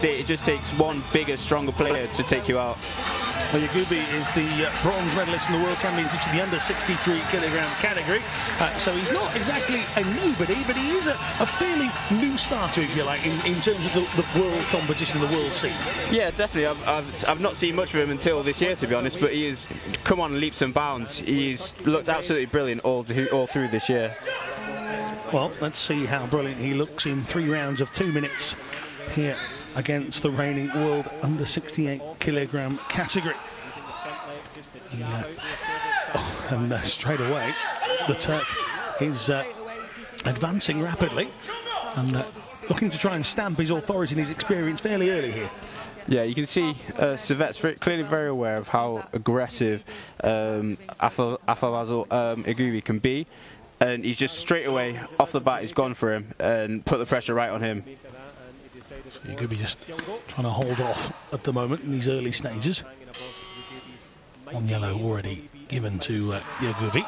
It just takes one bigger, stronger player to take you out. Well, Yaghoubi is the bronze medalist in the World Championships in the under 63 kilogram category. So he's not exactly a nobody, but he is a fairly new starter, if you like, in terms of the world competition, the world scene. Yeah, definitely. I've not seen much of him until this year, to be honest, but he has come on leaps and bounds. He's looked absolutely brilliant all through this year. Well, let's see how brilliant he looks in 3 rounds of 2 minutes here against the reigning world under 68 kilogram category. And straight away, the Turk is advancing rapidly and looking to try and stamp his authority and his experience fairly early here. Yeah, you can see SERVET's clearly very aware of how aggressive ABOLFAZL Yaghoubi can be, and he's just straight away off the bat, he's gone for him and put the pressure right on him. So Yaghoubi just trying to hold off at the moment in these early stages. One yellow already given to Yaghoubi.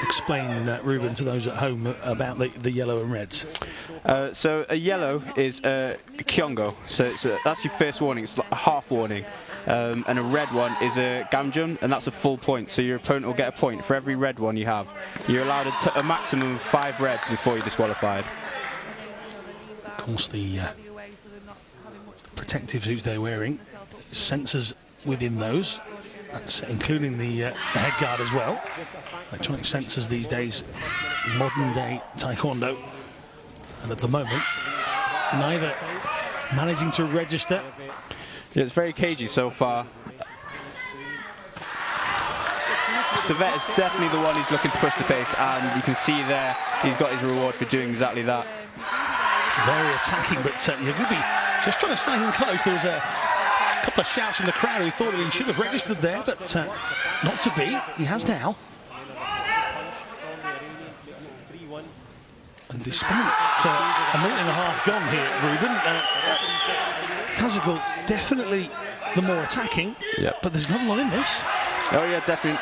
Explain, Ruben, to those at home about the yellow and reds. So a yellow is a Kyongo, so that's your first warning, it's like a half warning. And a red one is a Gamjun, and that's a full point, so your opponent will get a point for every red one you have. You're allowed a maximum of 5 reds before you're disqualified. Of course, the protective suits they're wearing, sensors within those, that's including the head guard as well. Electronic sensors these days, modern day taekwondo, and at the moment neither managing to register. Yeah, it's very cagey so far. SERVET is definitely the one who's looking to push the pace, and you can see there he's got his reward for doing exactly that. Very attacking, but Yaghoubi just trying to stay in close. There was a couple of shouts from the crowd who thought that he should have registered there, but not to be. He has now. And despite a minute and a half gone here, Ruben, TAZEGUL definitely the more attacking, yep. But there's not a lot in this. Oh yeah, definitely.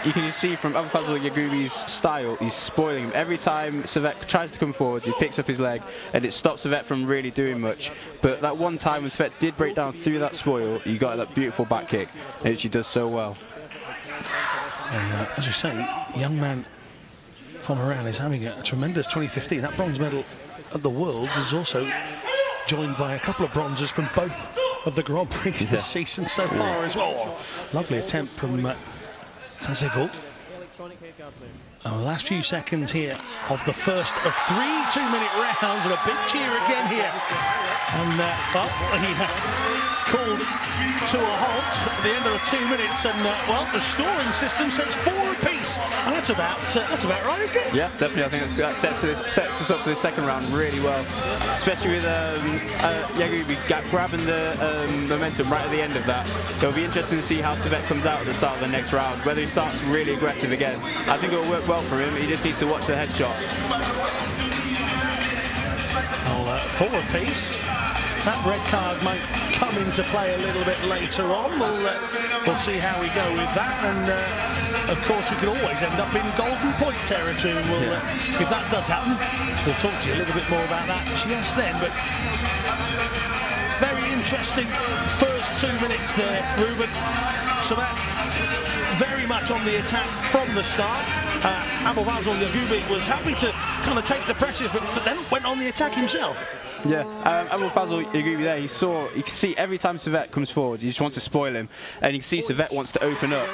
You can see from ABOLFAZL Yaghoubi's style, he's spoiling him. Every time SERVET tries to come forward, he picks up his leg, and it stops SERVET from really doing much. But that one time when SERVET did break down through that spoil, you got that beautiful back kick, which he does so well. And as you say, young man from Iran is having a tremendous 2015. That bronze medal at the Worlds is also joined by a couple of bronzes from both of the Grand Prix this season so far as well. Lovely attempt from TAZEGUL. The last few seconds here of the first of 3 2-minute rounds, and a big cheer again here. And well, he called to a halt at the end of the 2 minutes, and well, the scoring system says 4 apiece, and that's about right, isn't it? Yeah, definitely. I think that sets us up for the second round really well, especially with Yaghoubi grabbing the momentum right at the end of that. It'll be interesting to see how SERVET comes out at the start of the next round, whether he starts really aggressive again. I think it'll work well for him. He just needs to watch the headshot. Well, 4 apiece. That red card might come into play a little bit later on. We'll see how we go with that, and of course we could always end up in golden point territory. If that does happen, we'll talk to you a little bit more about that just then. But very interesting first 2 minutes there, Ruben. So that very much on the attack from the start. ABOLFAZL Yaghoubi was happy to kind of take the pressure, but then went on the attack himself. Yeah, ABOLFAZL Yaghoubi there, you can see every time SERVET comes forward, he just wants to spoil him, and you can see SERVET wants to open up,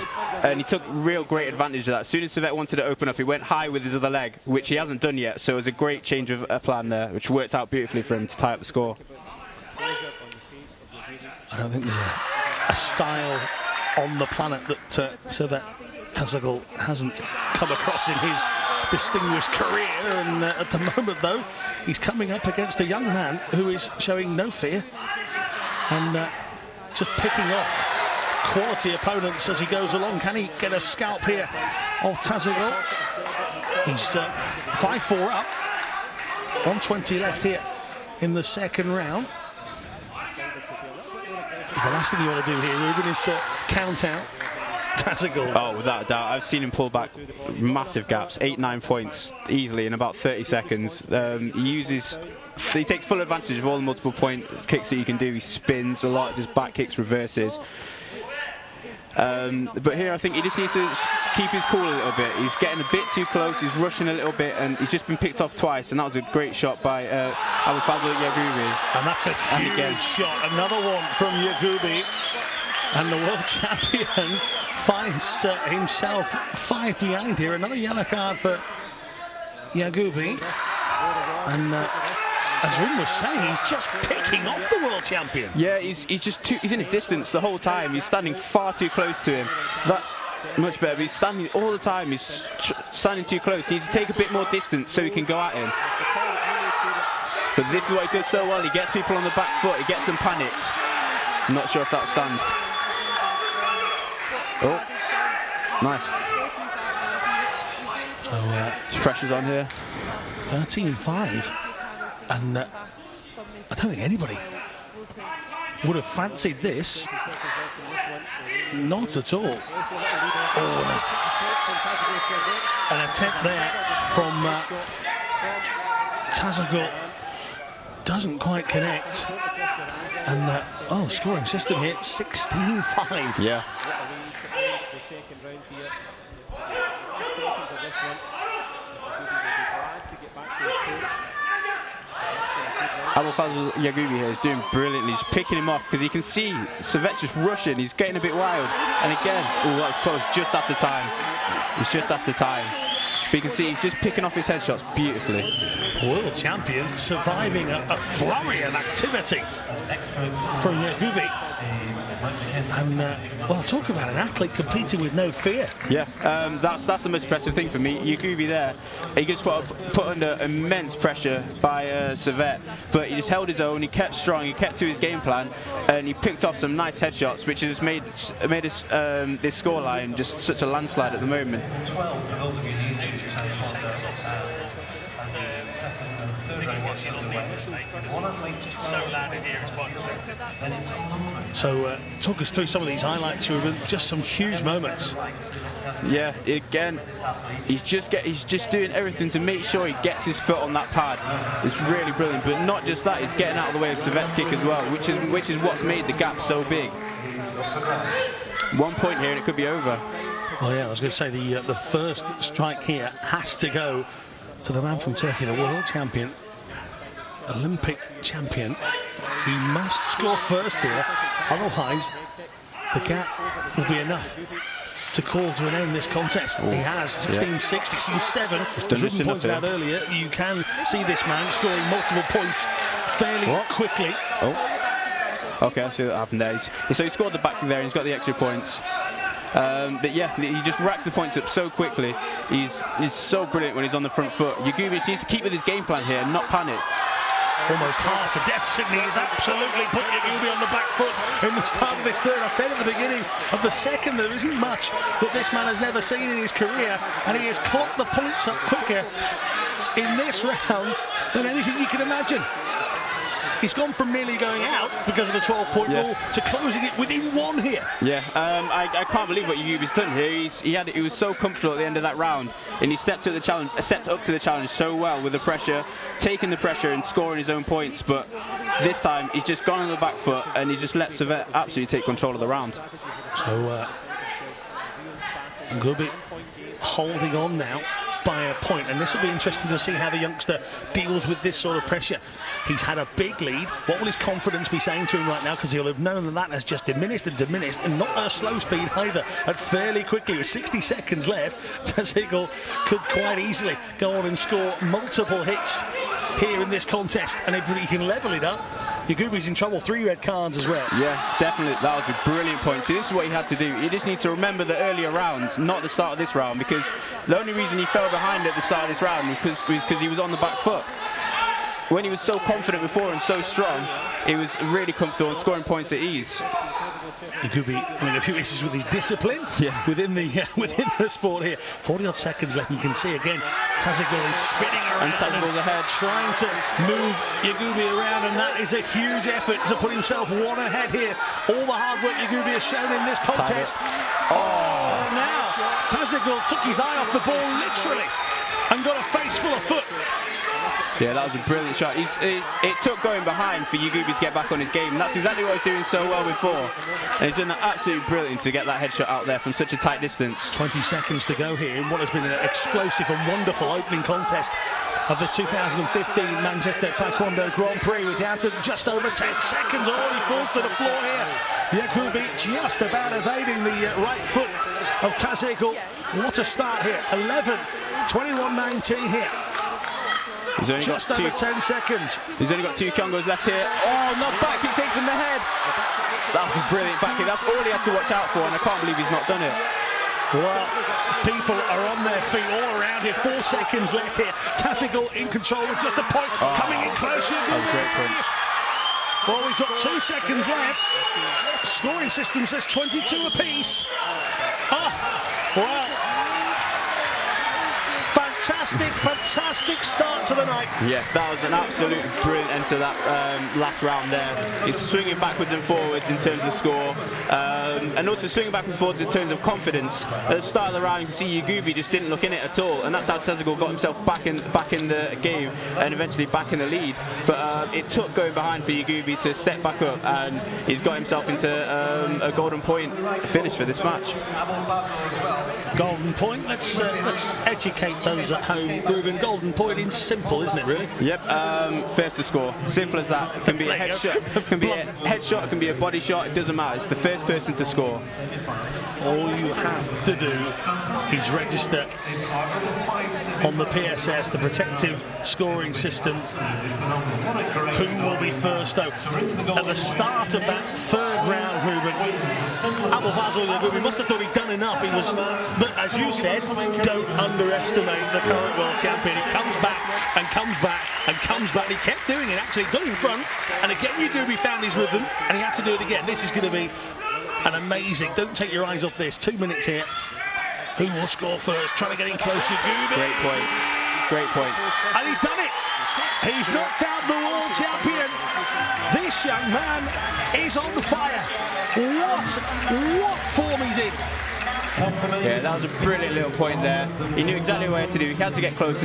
and he took real great advantage of that. As soon as SERVET wanted to open up, he went high with his other leg, which he hasn't done yet, so it was a great change of plan there, which worked out beautifully for him to tie up the score. I don't think there's a style on the planet that SERVET TAZEGUL hasn't come across in his distinguished career, and at the moment though he's coming up against a young man who is showing no fear and just picking off quality opponents as he goes along. Can he get a scalp here of TAZEGUL? He's 5-4 up, 120 left here in the second round. The last thing you want to do here, Ruben, is count out TAZEGUL. Oh, without a doubt. I've seen him pull back massive gaps, 8-9 points easily in about 30 seconds. He uses he takes full advantage of all the multiple point kicks that he can do. He spins a lot, just back kicks, reverses. But here I think he just needs to keep his cool a little bit. He's getting a bit too close, he's rushing a little bit, and he's just been picked off twice, and that was a great shot by ABOLFAZL IRI. And that's a huge shot, another one from Yaghoubi. And the world champion finds himself 5 behind here. Another yellow card for Yaghoubi. And as Rin was saying, he's just picking off the world champion. Yeah, he's in his distance the whole time. He's standing far too close to him. That's much better, but he's standing all the time. He's standing too close. He needs to take a bit more distance so he can go at him. But this is what he does so well. He gets people on the back foot. He gets them panicked. I'm not sure if that'll stand. Oh, nice. So pressure's on here. 13-5. And I don't think anybody would have fancied this. Not at all. Oh, an attempt there from TAZEGUL. Doesn't quite connect. And scoring system here, 16-5. Yeah. ABOLFAZL IRI here is doing brilliantly. He's picking him off because you can see SERVET just rushing. He's getting a bit wild. And again, oh, that's close. Just after time. It's just after time. But you can see he's just picking off his headshots beautifully. World champion surviving a flurry of activity from Yaghoubi. And well, talk about an athlete competing with no fear. Yeah, that's the most impressive thing for me. Yaghoubi there, he gets put under immense pressure by SERVET, but he just held his own. He kept strong. He kept to his game plan, and he picked off some nice headshots, which has made this scoreline just such a landslide at the moment. So talk us through some of these highlights. Just some huge moments. Yeah, again, he's just doing everything to make sure he gets his foot on that pad. It's really brilliant, but not just that, he's getting out of the way of SERVET's kick as well, which is what's made the gap so big. 1 point here and it could be over. Well, yeah, I was going to say the first strike here has to go to the man from Turkey, the world champion, Olympic champion. He must score first here, otherwise the gap will be enough to call to an end this contest. He has 16-6, 16-7. As Ridden pointed out earlier, you can see this man scoring multiple points fairly quickly. Okay, I see what happened there. So he scored the back there and he's got the extra points. But yeah, he just racks the points up so quickly. He's so brilliant when he's on the front foot. Yaghoubi needs to keep with his game plan here and not panic. Almost half the deficit, and he's absolutely put Yaghoubi on the back foot in the start of this third. I said at the beginning of the second, there isn't much that this man has never seen in his career, and he has clocked the points up quicker in this round than anything you can imagine. He's gone from nearly going out because of the 12-point rule to closing it within one here. Yeah, I can't believe what Yaghoubi's done here. He was so comfortable at the end of that round, and he stepped up to the challenge so well with the pressure, taking the pressure and scoring his own points. But this time he's just gone on the back foot and he's just let SERVET absolutely take control of the round. So Yaghoubi holding on now by a point, and this will be interesting to see how the youngster deals with this sort of pressure. He's had a big lead. What will his confidence be saying to him right now? Because he'll have known that has just diminished, and not at a slow speed either, at fairly quickly. With 60 seconds left, TAZEGUL could quite easily go on and score multiple hits here in this contest, and if he can level it up, Yaghoubi's in trouble. 3 red cards as well. Yeah, definitely. That was a brilliant point. See, this is what he had to do. He just needs to remember the earlier rounds, not the start of this round, because the only reason he fell behind at the start of this round was because he was on the back foot. When he was so confident before and so strong, he was really comfortable and scoring points at ease. Yaghoubi having a few issues with his discipline within the sport here. 40-odd seconds left. You can see again, TAZEGUL is spinning around. And TAZEGUL's ahead. Trying to move Yaghoubi around, and that is a huge effort to put himself one ahead here. All the hard work Yaghoubi has shown in this contest. Now, TAZEGUL took his eye off the ball literally and got a face full of foot. Yeah, that was a brilliant shot. It took going behind for Yaghoubi to get back on his game, and that's exactly what he's doing so well before. And he's done that absolutely brilliant to get that headshot out there from such a tight distance. 20 seconds to go here in what has been an explosive and wonderful opening contest of this 2015 Manchester Taekwondo Grand Prix. We're down to just over 10 seconds. Oh, he falls to the floor here. Yaghoubi just about evading the right foot of TAZEGUL. What a start here. 11, 21-19 here. He's only just got over 10 seconds. He's only got 2 Congos left here. Oh, not back kick, takes him in the head. That was a brilliant back kick. That's all he had to watch out for, and I can't believe he's not done it. Well, people are on their feet all around here. 4 seconds left here. TAZEGUL in control with just a point. Coming in close. Great punch. Well, we've got 2 seconds left. Scoring system says 22 apiece. Oh, well. Fantastic start to the night. Yeah, that was an absolute brilliant end to that last round there. He's swinging backwards and forwards in terms of score, and also swinging backwards and forwards in terms of confidence. At the start of the round, you can see Yaghoubi just didn't look in it at all, and that's how TAZEGUL got himself back in the game and eventually back in the lead. But it took going behind for Yaghoubi to step back up, and he's got himself into a golden point finish for this match. Golden point. Let's educate those at home. Ruben, golden point is simple, isn't it, really? Yep, first to score. Simple as that. It can be a headshot, it can be a headshot, it can be a body shot, it doesn't matter. It's the first person to score. All you have to do is register on the PSS, the protective scoring system, who will be first out. At the start of that 3rd round, Ruben, ABOLFAZL IRI must have thought he'd done enough. But as you said, don't underestimate the current world champion. He comes back and comes back and comes back. He kept doing it, actually, got in front, and again Yaghoubi found his rhythm, and he had to do it again. This is going to be an amazing, don't take your eyes off this, 2 minutes here. Who will score first? Trying to get in close, Yaghoubi. Great point. And he's done it. He's knocked out the world champion. This young man is on fire. What form he's in. Yeah, that was a brilliant little point there. He knew exactly what he had to do. He had to get close.